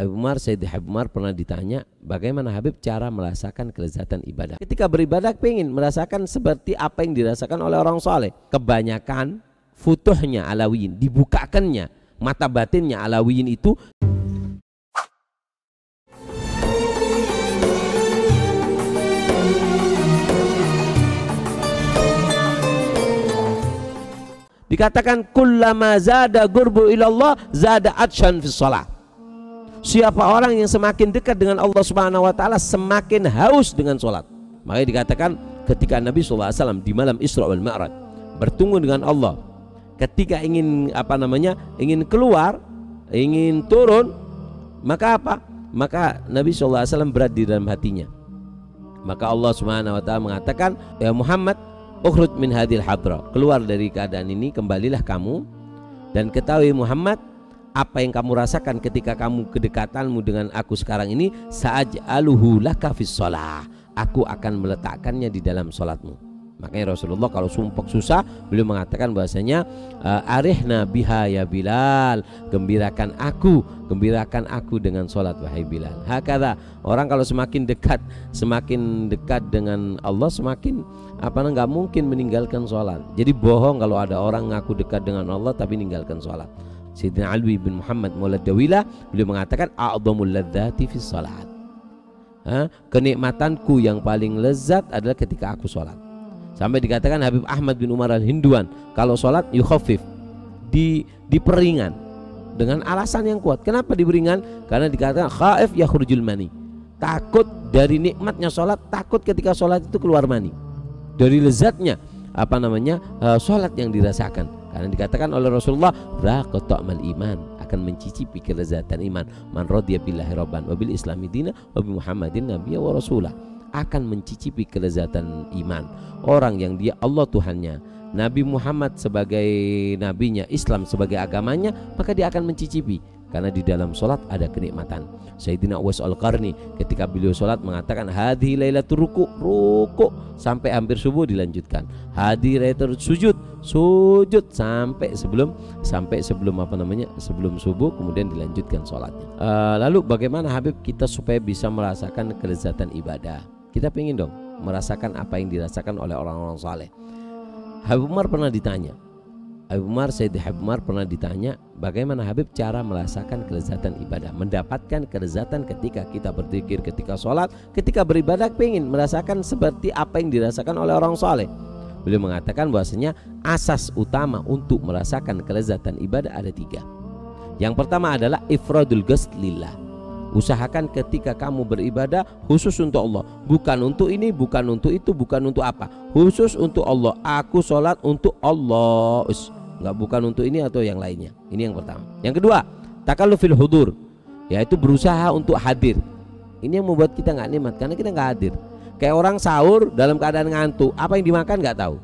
Sayyid Habib Umar pernah ditanya, bagaimana Habib cara merasakan kelezatan ibadah? Ketika beribadah pengen merasakan seperti apa yang dirasakan oleh orang soleh. Kebanyakan futuhnya Alawiyin, dibukakannya mata batinnya Alawiyin itu dikatakan kullama zada qurbu ilallah zada atshan fis shalah. Siapa orang yang semakin dekat dengan Allah Subhanahu wa taala semakin haus dengan salat. Makanya dikatakan ketika Nabi SAW di malam Isra wal Mi'raj bertemu dengan Allah, ketika ingin ingin keluar, ingin turun, maka apa? Maka Nabi SAW berat di dalam hatinya. Maka Allah Subhanahu wa taala mengatakan, ya Muhammad, ukhruj min hadhil hadra, keluar dari keadaan ini, kembalilah kamu dan ketahui Muhammad, apa yang kamu rasakan ketika kamu kedekatanmu dengan aku sekarang ini, sa'aj'aluhu laka fis shalah, aku akan meletakkannya di dalam salatmu. Makanya Rasulullah kalau sumpah susah, beliau mengatakan bahasanya arihna biha ya Bilal, gembirakan aku dengan salat wahai Bilal. Hakadha, orang kalau semakin dekat dengan Allah semakin nggak mungkin meninggalkan salat. Jadi bohong kalau ada orang ngaku dekat dengan Allah tapi meninggalkan salat. Sayyidina Alwi bin Muhammad Maulad Dawilah beliau mengatakan a'dhamul ladzati fis salat. Kenikmatanku yang paling lezat adalah ketika aku salat. Sampai dikatakan Habib Ahmad bin Umar Al-Hinduan kalau salat yukhaffif, diperingan dengan alasan yang kuat. Kenapa diperingan? Karena dikatakan khaif yakhrujul mani, takut dari nikmatnya salat, takut ketika salat itu keluar mani, dari lezatnya salat yang dirasakan. Karena dikatakan oleh Rasulullah, raqa ta'mal iman, akan mencicipi kelezatan iman. Man radiya billahi rabban wa bil islami dina wa bi Muhammadin nabiyya wa rasulah, akan mencicipi kelezatan iman. Orang yang dia Allah Tuhannya, Nabi Muhammad sebagai nabinya, Islam sebagai agamanya, maka dia akan mencicipi. Karena di dalam solat ada kenikmatan. Sayyidina Uwais Al-Qarni ketika beliau solat mengatakan hadhi lailatul ruku sampai hampir subuh dilanjutkan, hadhi lailatul sujud sampai sebelum sebelum subuh, kemudian dilanjutkan solatnya. Lalu bagaimana Habib kita supaya bisa merasakan kelezatan ibadah? Kita pengen dong merasakan apa yang dirasakan oleh orang-orang saleh. Habib Umar pernah ditanya, Sayyid Habib Umar pernah ditanya, bagaimana Habib cara merasakan kelezatan ibadah, mendapatkan kelezatan ketika kita berzikir, ketika sholat, ketika beribadah, pengen merasakan seperti apa yang dirasakan oleh orang soleh. Beliau mengatakan bahwasanya asas utama untuk merasakan kelezatan ibadah ada 3. Yang pertama adalah ifradul ghasl lillah. Usahakan ketika kamu beribadah khusus untuk Allah, bukan untuk ini, bukan untuk itu, bukan untuk apa, khusus untuk Allah. Aku sholat untuk Allah, nggak bukan untuk ini atau yang lainnya. Ini yang pertama. Yang kedua, takallufil hudur, yaitu berusaha untuk hadir. Ini yang membuat kita nggak nikmat karena kita nggak hadir. Kayak orang sahur dalam keadaan ngantuk, apa yang dimakan nggak tahu.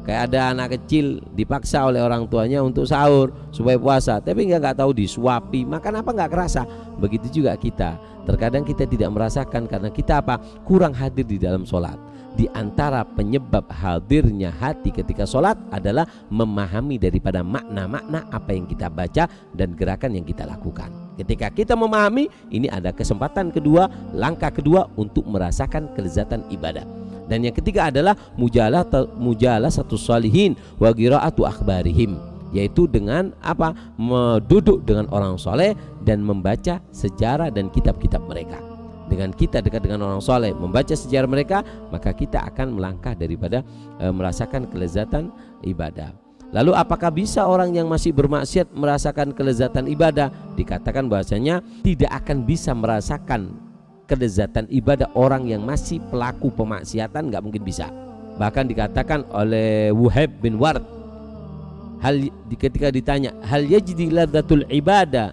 Kayak ada anak kecil dipaksa oleh orang tuanya untuk sahur supaya puasa, tapi nggak tahu disuapi, makan apa nggak kerasa. Begitu juga kita, terkadang kita tidak merasakan karena kita kurang hadir di dalam sholat. Di antara penyebab hadirnya hati ketika sholat adalah memahami daripada makna-makna apa yang kita baca dan gerakan yang kita lakukan. Ketika kita memahami, ini ada kesempatan kedua, langkah kedua untuk merasakan kelezatan ibadah. Dan yang ketiga adalah mujalah satu salihin wa qiraatu akhbarihim, yaitu dengan duduk dengan orang soleh dan membaca sejarah dan kitab-kitab mereka. Dengan kita dekat dengan orang soleh, membaca sejarah mereka, maka kita akan melangkah daripada merasakan kelezatan ibadah. Lalu apakah bisa orang yang masih bermaksiat merasakan kelezatan ibadah? Dikatakan bahasanya tidak akan bisa merasakan kelezatan ibadah orang yang masih pelaku pemaksiatan, nggak mungkin bisa. Bahkan dikatakan oleh Wuhaib bin Ward, ketika ditanya hal yajidi ladzatul ibadah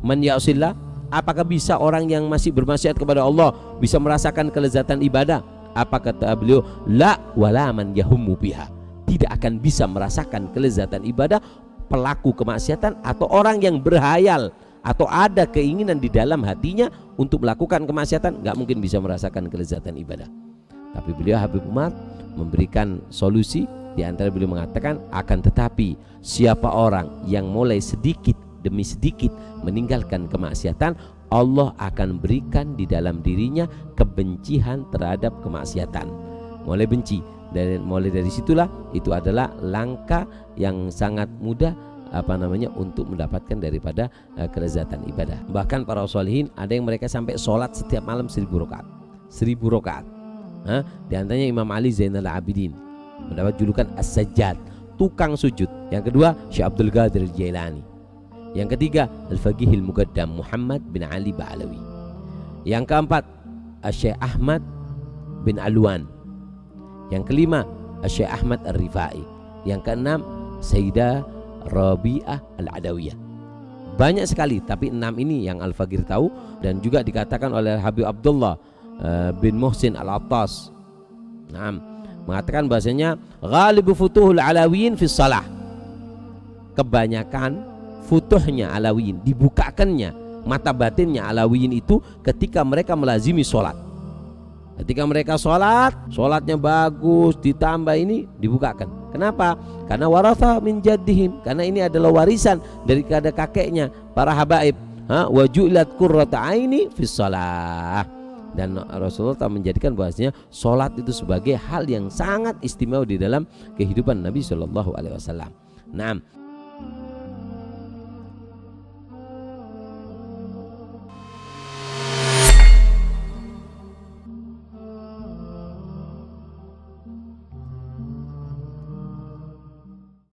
man ya'sillah, apakah bisa orang yang masih bermaksiat kepada Allah bisa merasakan kelezatan ibadah? Apa kata beliau? La wala man yahummu biha, tidak akan bisa merasakan kelezatan ibadah pelaku kemaksiatan atau orang yang berhayal atau ada keinginan di dalam hatinya untuk melakukan kemaksiatan, nggak mungkin bisa merasakan kelezatan ibadah. Tapi beliau Habib Umar memberikan solusi. Di antara beliau mengatakan, akan tetapi siapa orang yang mulai sedikit demi sedikit meninggalkan kemaksiatan, Allah akan berikan di dalam dirinya kebencian terhadap kemaksiatan. Mulai benci, mulai dari situlah itu adalah langkah yang sangat mudah untuk mendapatkan daripada kelezatan ibadah. Bahkan para sholihin ada yang mereka sampai sholat setiap malam 1000 rakaat. 1000 rakaat. Di antaranya Imam Ali Zainal Abidin, mendapat julukan As-Sajjad, tukang sujud. Yang kedua Syekh Abdul Qadir Jailani. Yang ketiga Al-Faqih Al-Muqaddam Muhammad bin Ali Ba'alawi. Yang keempat Syekh Ahmad bin Alwan. Yang kelima Syekh Ahmad Ar-Rifai. Yang keenam Sayyidah Rabi'ah Al-Adawiyah. Banyak sekali, tapi 6 ini yang Al-Faqih tahu. Dan juga dikatakan oleh Habib Abdullah bin Muhsin Al-Attas, mengatakan bahasanya ghalibu futuhul alawiyin fi shalah, kebanyakan futuhnya alawiyin, dibukakannya mata batinnya alawiyin itu ketika mereka melazimi sholat. Ketika mereka sholatnya bagus, ditambah ini dibukakan. Kenapa? Karena waratha min jaddihim, karena ini adalah warisan daripada kakeknya para habaib. Wa ju'ilat qurrata aini fis shalah. Dan Rasulullah telah menjadikan bahwasanya sholat itu sebagai hal yang sangat istimewa di dalam kehidupan Nabi Shallallahu Alaihi Wasallam. Nah,